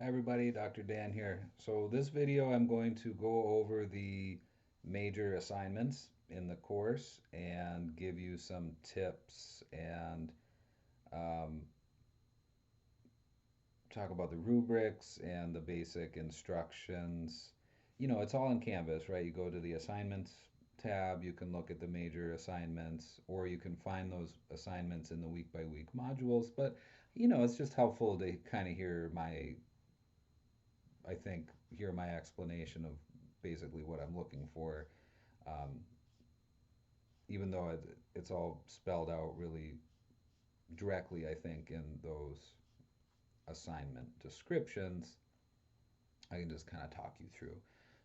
Hi everybody, Dr. Dan here. So this video I'm going to go over the major assignments in the course and give you some tips and um, talk about the rubrics and the basic instructions. You know, it's all in Canvas, right? You go to the assignments tab, you can look at the major assignments, or you can find those assignments in the week by week modules. But, you know, it's just helpful to kind of hear I think, hear my explanation of basically what I'm looking for, um, even though it's all spelled out really directly, I think, in those assignment descriptions. I can just kind of talk you through.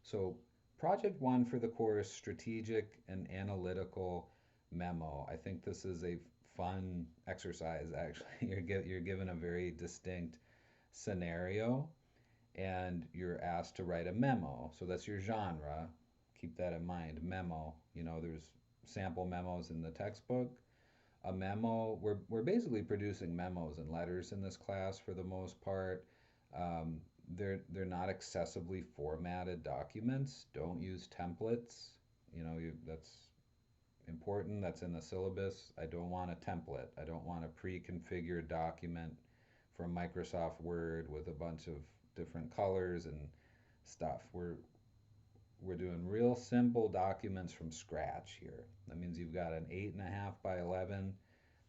So, project one for the course, strategic and analytical memo. I think this is a fun exercise, actually. You're given a very distinct scenario and you're asked to write a memo. So that's your genre. Keep that in mind. Memo. You know, there's sample memos in the textbook. A memo, we're basically producing memos and letters in this class for the most part. They're not accessibly formatted documents. Don't use templates. You know, that's important. That's in the syllabus. I don't want a template. I don't want a pre-configured document from Microsoft Word with a bunch of different colors and stuff. We're doing real simple documents from scratch here. That means you've got an 8.5 by 11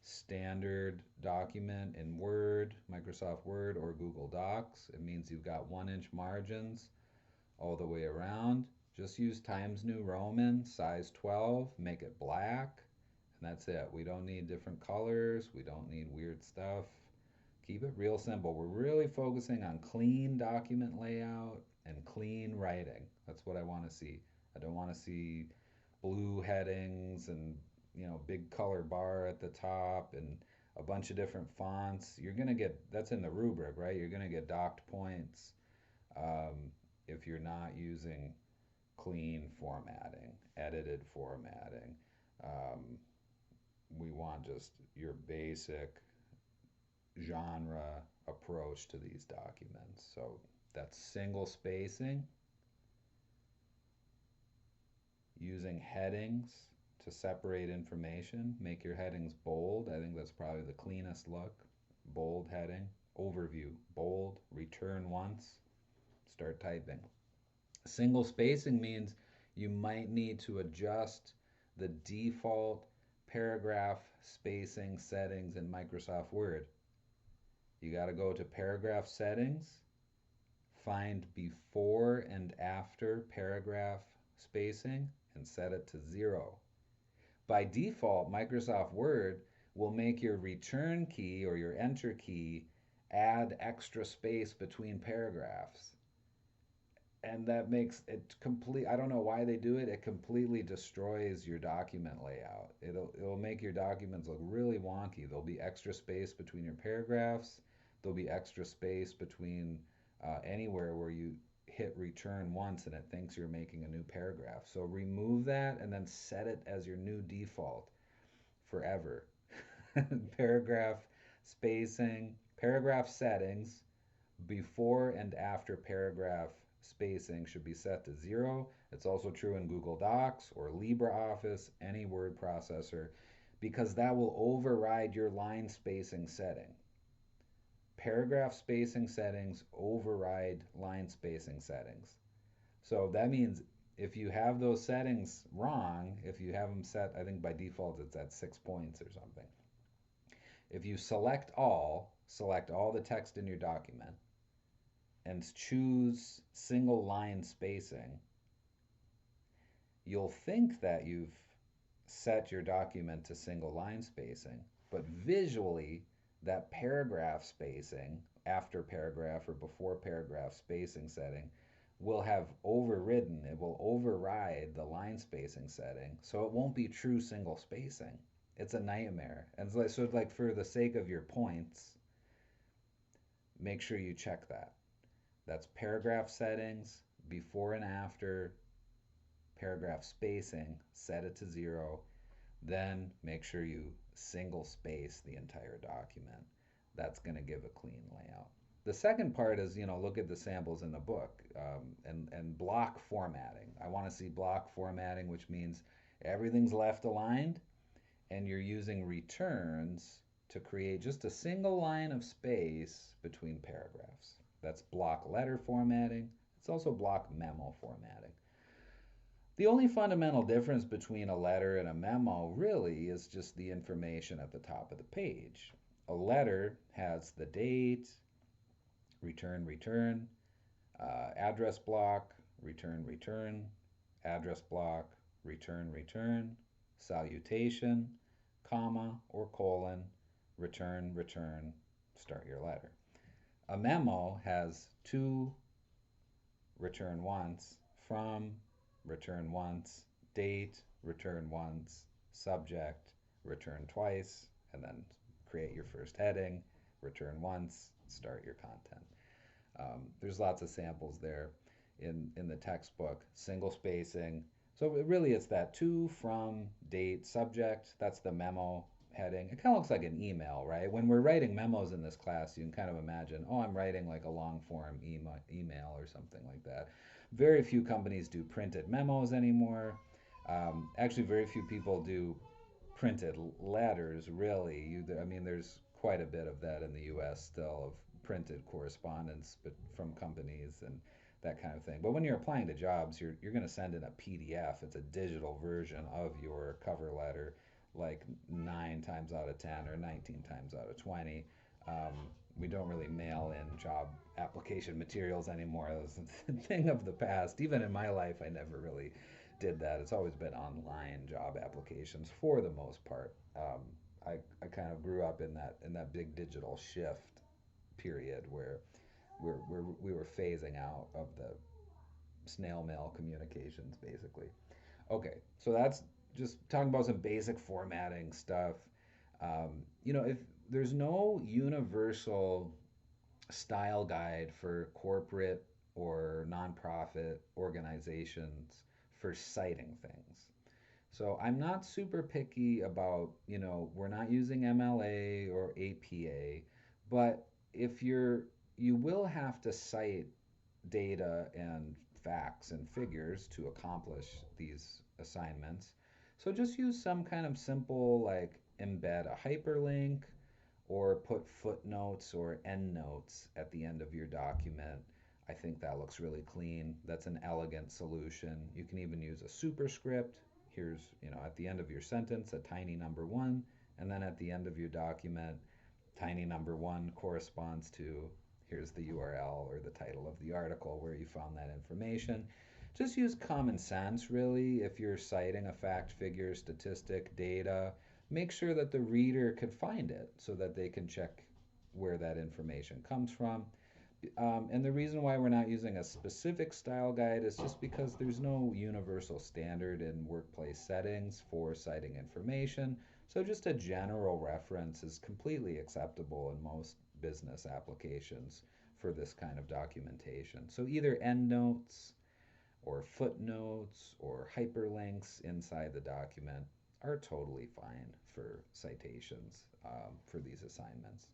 standard document in Word, Microsoft Word, or Google Docs. It means you've got 1 inch margins all the way around. Just use Times New Roman, size 12, make it black, and that's it. We don't need different colors, we don't need weird stuff. Keep it real simple. We're really focusing on clean document layout and clean writing. That's what I want to see. I don't want to see blue headings and big color bar at the top and a bunch of different fonts. You're gonna get that's in the rubric, right? You're gonna get docked points if you're not using clean formatting, edited formatting. Um, we want just your basic genre approach to these documents. So that's single spacing, using headings to separate information. Make your headings bold. I think that's probably the cleanest look. Bold heading, overview, bold, return once, start typing. Single spacing means you might need to adjust the default paragraph spacing settings in Microsoft Word. You got to go to paragraph settings, find before and after paragraph spacing, and set it to 0. By default, Microsoft Word will make your return key or your enter key add extra space between paragraphs. And that makes it complete. I don't know why they do it. It completely destroys your document layout. It'll make your documents look really wonky. There'll be extra space between your paragraphs. There'll be extra space between anywhere where you hit return once and it thinks you're making a new paragraph. So remove that and then set it as your new default forever. Paragraph spacing, paragraph settings, before and after paragraph spacing should be set to 0. It's also true in Google Docs or LibreOffice, any word processor, because that will override your line spacing setting. Paragraph spacing settings override line spacing settings. So that means if you have those settings wrong, if you have them set, I think by default it's at 6 points or something. If you select all the text in your document, and choose single line spacing, you'll think that you've set your document to single line spacing, but visually, that paragraph spacing, after paragraph or before paragraph spacing setting, will have overridden, it will override the line spacing setting, so it won't be true single spacing. It's a nightmare. And so, like, for the sake of your points, make sure you check that. That's paragraph settings, before and after, paragraph spacing, set it to 0. Then make sure you single space the entire document. That's going to give a clean layout. The second part is, look at the samples in the book, and block formatting. I want to see block formatting, which means everything's left aligned and you're using returns to create just a single line of space between paragraphs. That's block letter formatting. It's also block memo formatting. The only fundamental difference between a letter and a memo really is just the information at the top of the page. A letter has the date, return, address block, return, address block, return, salutation, comma or colon, return, start your letter. A memo has to, return once, from, return once, date, return once, subject, return twice, and then create your first heading, return once, start your content. There's lots of samples there in the textbook. Single spacing. So really it's that to, from, date, subject. That's the memo heading. It kind of looks like an email, right? When we're writing memos in this class, you can kind of imagine, oh, I'm writing like a long form email or something like that. Very few companies do printed memos anymore. Actually, very few people do printed letters, really. I mean, there's quite a bit of that in the U.S. still, of printed correspondence from companies and that kind of thing. But when you're applying to jobs, you're going to send in a PDF. It's a digital version of your cover letter, like 9 times out of 10 or 19 times out of 20. We don't really mail in job application materials anymore. That's a thing of the past. Even in my life, I never really did that. It's always been online job applications for the most part. I kind of grew up in that big digital shift period where we were phasing out of the snail mail communications, basically. Okay, so that's just talking about some basic formatting stuff. If there's no universal style guide for corporate or nonprofit organizations for citing things. So I'm not super picky about, we're not using MLA or APA, but if you will have to cite data and facts and figures to accomplish these assignments. So just use some kind of simple, like embed a hyperlink or put footnotes or endnotes at the end of your document. I think that looks really clean. That's an elegant solution. You can even use a superscript. Here's, at the end of your sentence, a tiny number 1, and then at the end of your document, tiny number 1 corresponds to, here's the URL or the title of the article where you found that information. Just use common sense, really. If you're citing a fact, figure, statistic, data, make sure that the reader could find it so that they can check where that information comes from. And the reason why we're not using a specific style guide is just because there's no universal standard in workplace settings for citing information. So just a general reference is completely acceptable in most business applications for this kind of documentation. So either endnotes or footnotes or hyperlinks inside the document are totally fine for citations for these assignments.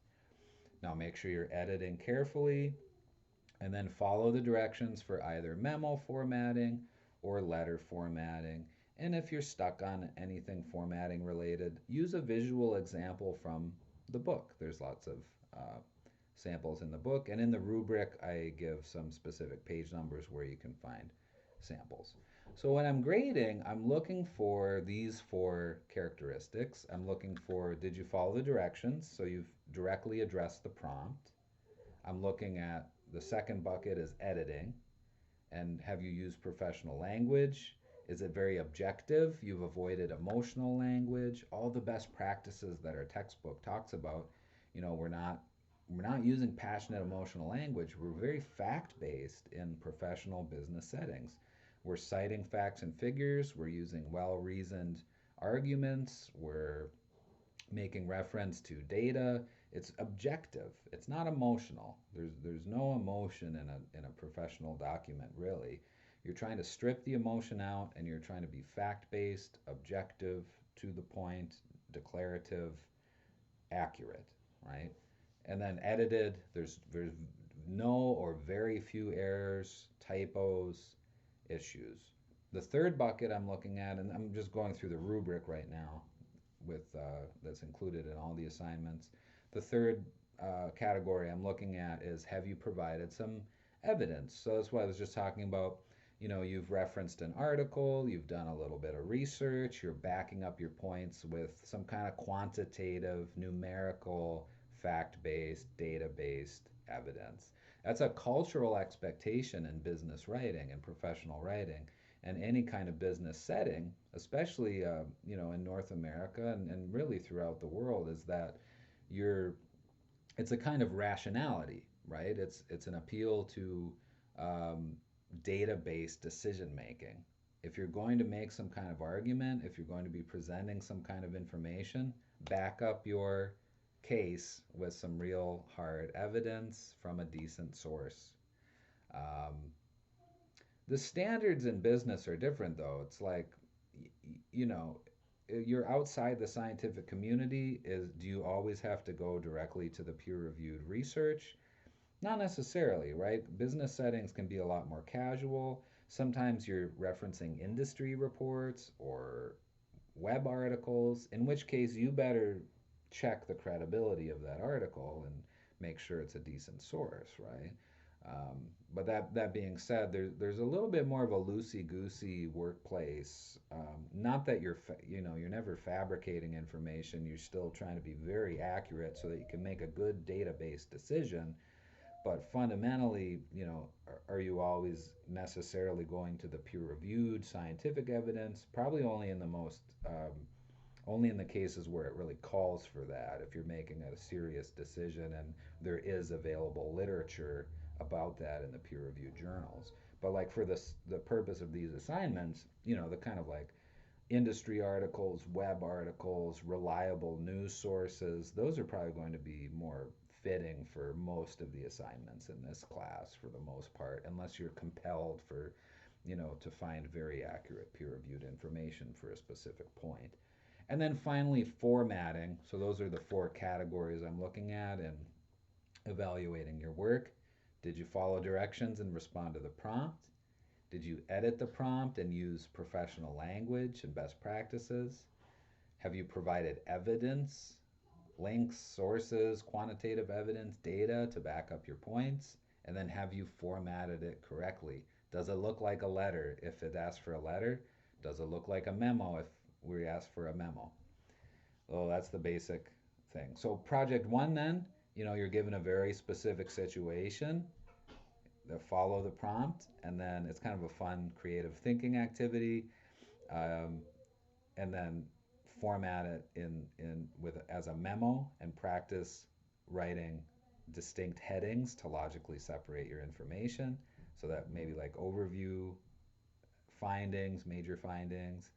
Now make sure you're editing carefully and then follow the directions for either memo formatting or letter formatting. And if you're stuck on anything formatting related, use a visual example from the book. There's lots of samples in the book, and in the rubric I give some specific page numbers where you can find samples. So when I'm grading, I'm looking for these 4 characteristics. I'm looking for, did you follow the directions? So you've directly addressed the prompt. I'm looking at the second bucket is editing. And have you used professional language? Is it very objective? You've avoided emotional language. All the best practices that our textbook talks about, we're not using passionate emotional language. We're very fact-based in professional business settings. We're citing facts and figures. We're using well-reasoned arguments. We're making reference to data. It's objective. It's not emotional. There's no emotion in a professional document, really. You're trying to strip the emotion out, and you're trying to be fact-based, objective, to the point, declarative, accurate, right? And then edited, there's no or very few errors, typos, issues. The third bucket I'm looking at, and I'm just going through the rubric right now with that's included in all the assignments. The third category I'm looking at is, have you provided some evidence? So that's what I was just talking about. You know, you've referenced an article, you've done a little bit of research, you're backing up your points with some kind of quantitative, numerical, fact based, data based evidence. That's a cultural expectation in business writing and professional writing and any kind of business setting, especially in North America and really throughout the world, is that you're it's a kind of rationality, right? It's an appeal to um, data-based decision making. If you're going to make some kind of argument, if you're going to be presenting some kind of information, back up your case with some real hard evidence from a decent source. Um, the standards in business are different, though. It's like, you know, you're outside the scientific community. Do you always have to go directly to the peer-reviewed research? Not necessarily, right? Business settings can be a lot more casual. Sometimes you're referencing industry reports or web articles, in which case you better check the credibility of that article and make sure it's a decent source, right? Um, but that being said, there's a little bit more of a loosey goosey workplace. Not that you're never fabricating information. You're still trying to be very accurate so that you can make a good database decision. But fundamentally, are you always necessarily going to the peer-reviewed scientific evidence? Probably only in the cases where it really calls for that. If you're making a serious decision and there is available literature about that in the peer-reviewed journals. But like for the purpose of these assignments, the kind of like industry articles, web articles, reliable news sources, those are probably going to be more fitting for most of the assignments in this class for the most part, unless you're compelled to find very accurate peer-reviewed information for a specific point. And then finally, formatting. So those are the four categories I'm looking at in evaluating your work. Did you follow directions and respond to the prompt? Did you edit the prompt and use professional language and best practices? Have you provided evidence, links, sources, quantitative evidence, data to back up your points? And then have you formatted it correctly? Does it look like a letter if it asks for a letter? Does it look like a memo if we ask for a memo? Well, that's the basic thing. So project one then, you're given a very specific situation. Follow the prompt, and then it's kind of a fun creative thinking activity. Um, and then format it in with as a memo and practice writing distinct headings to logically separate your information, so that maybe like overview, findings, major findings,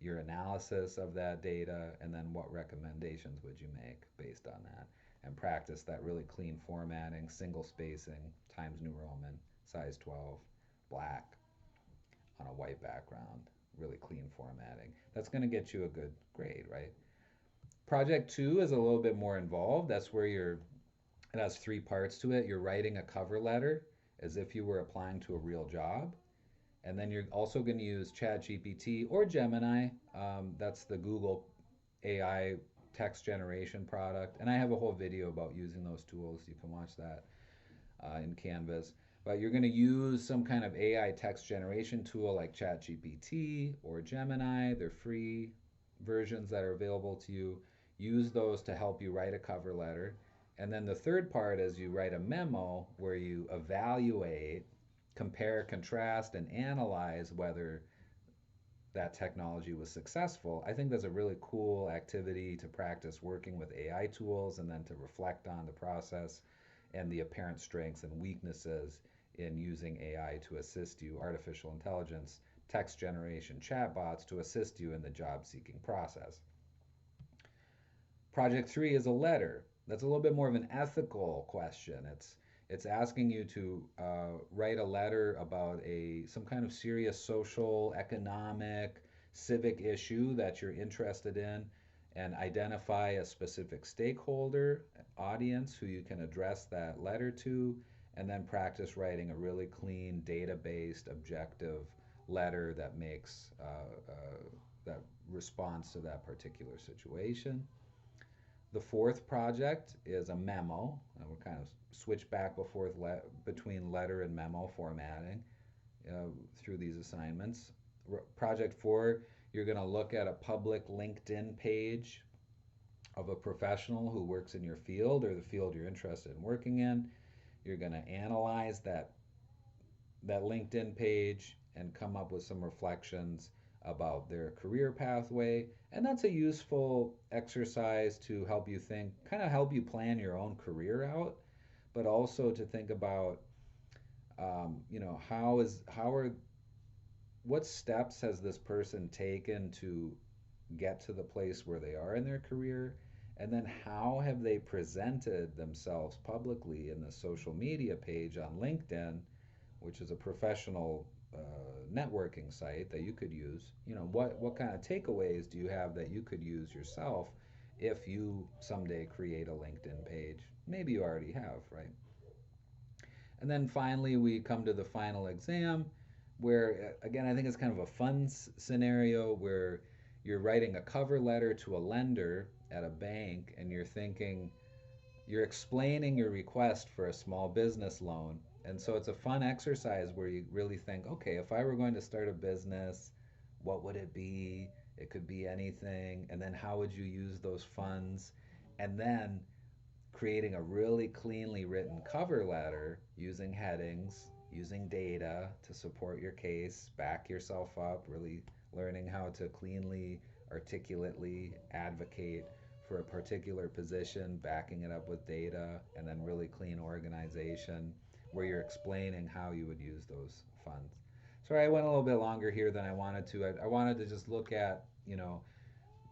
your analysis of that data, and then what recommendations would you make based on that, and practice that really clean formatting, single spacing, Times New Roman, size 12, black on a white background, really clean formatting. That's going to get you a good grade, right? Project two is a little bit more involved. It has three parts to it. You're writing a cover letter as if you were applying to a real job. And then you're also going to use ChatGPT or Gemini. That's the Google AI text generation product. And I have a whole video about using those tools. You can watch that in Canvas. But you're going to use some kind of AI text generation tool like ChatGPT or Gemini. They're free versions that are available to you. Use those to help you write a cover letter. And then the third part is you write a memo where you evaluate, compare, contrast, and analyze whether that technology was successful. I think that's a really cool activity to practice working with AI tools and then to reflect on the process and the apparent strengths and weaknesses in using AI to assist you, artificial intelligence, text generation, chatbots to assist you in the job seeking process. Project three is a letter. That's a little bit more of an ethical question. It's asking you to write a letter about some kind of serious social, economic, civic issue that you're interested in, and identify a specific stakeholder, audience who you can address that letter to, and then practice writing a really clean, data-based, objective letter that makes that responds to that particular situation. The fourth project is a memo, and we'll kind of switch back between letter and memo formatting through these assignments. Project four, you're going to look at a public LinkedIn page of a professional who works in your field or the field you're interested in working in. You're going to analyze that LinkedIn page and come up with some reflections about their career pathway. And that's a useful exercise to help you think, kind of help you plan your own career out, but also to think about, how are, what steps has this person taken to get to the place where they are in their career? And then how have they presented themselves publicly in the social media page on LinkedIn, which is a professional networking site that you could use? What kind of takeaways do you have that you could use yourself if you someday create a LinkedIn page? Maybe you already have, right? And then finally, we come to the final exam, where, again, I think it's kind of a fun scenario where you're writing a cover letter to a lender at a bank and you're explaining your request for a small business loan. And so it's a fun exercise where you really think, okay, if I were going to start a business, what would it be? It could be anything. And then how would you use those funds? And then creating a really cleanly written cover letter using headings, using data to support your case, back yourself up, really learning how to cleanly, articulately advocate for a particular position, backing it up with data, and then really clean organization where you're explaining how you would use those funds. Sorry, I went a little bit longer here than I wanted to. I wanted to just look at,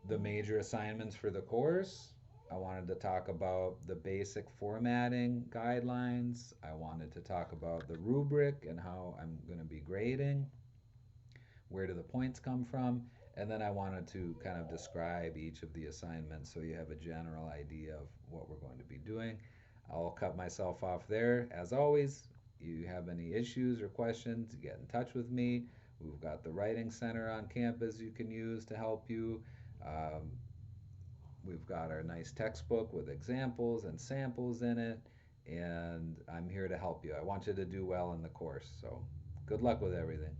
the major assignments for the course. I wanted to talk about the basic formatting guidelines. I wanted to talk about the rubric and how I'm going to be grading. Where do the points come from? And then I wanted to kind of describe each of the assignments so you have a general idea of what we're going to be doing. I'll cut myself off there. As always, you have any issues or questions, get in touch with me. We've got the Writing Center on campus you can use to help you. We've got our nice textbook with examples and samples in it, and I'm here to help you. I want you to do well in the course, so good luck with everything.